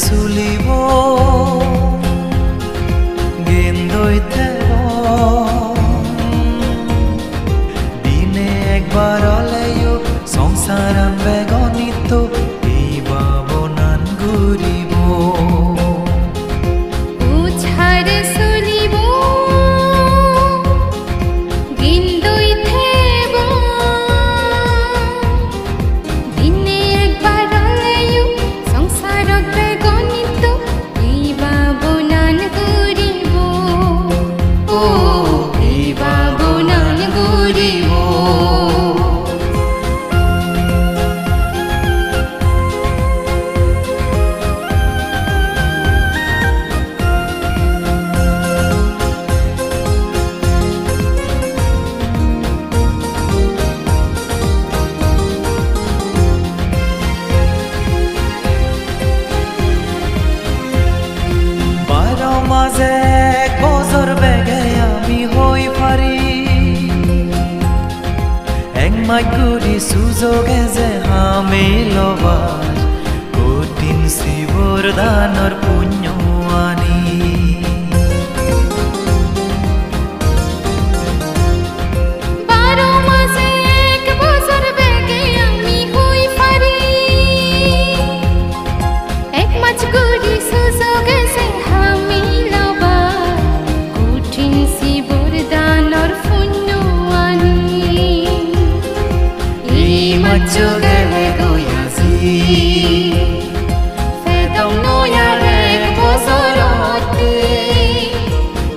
চুলিব গেন্দৈ থেব দিনে একবার অলেও সংসারান বেগনিত এই বাবনান ঘুরিব উছারে চুলিব গেন্দৈ থেব দিনে একবার অলেও সংসারত বেগনিত এই বাবনান ঘুরিব ও এই বাবনান ঘুরিব মাঝে এক বছর বেগে আমি হই পারি এক মাইক ঘুরি সুযোগে যে আমি লবার কঠিন শিবর দানর পুণ্য আনি Joge goyazi fedong noyare bozorote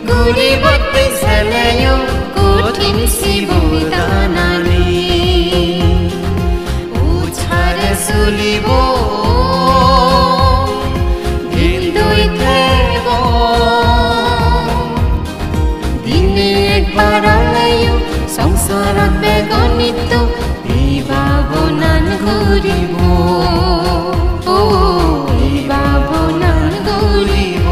guri botte seleyo kotin sibudanani uchare sulibo gindoi thebo dine ekbar alayo সংসারত বেগনিত বাবনান ঘুরিব ও এই বাবনান ঘুরিব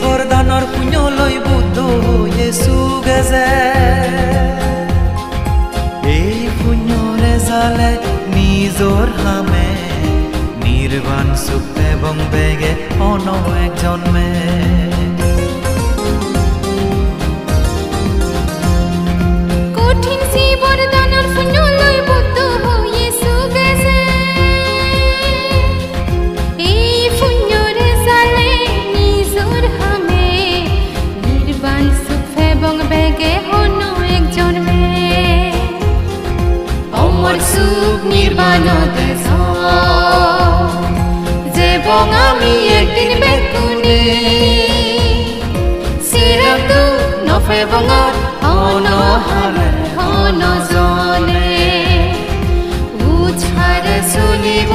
বৰদানৰ পুণ্যলৈ বুদ্ধ য়েসু গেছে এই পুণ্যৰে জালে নিজৰ হামে নিৰ্বাণ সুখ এবং বেগে অন এক জন্মে নির্বাণতে যে বঙামি একদিন বেকুনি সিরতু নফে বঙত অনহালে অনজনে উছারে চুলিব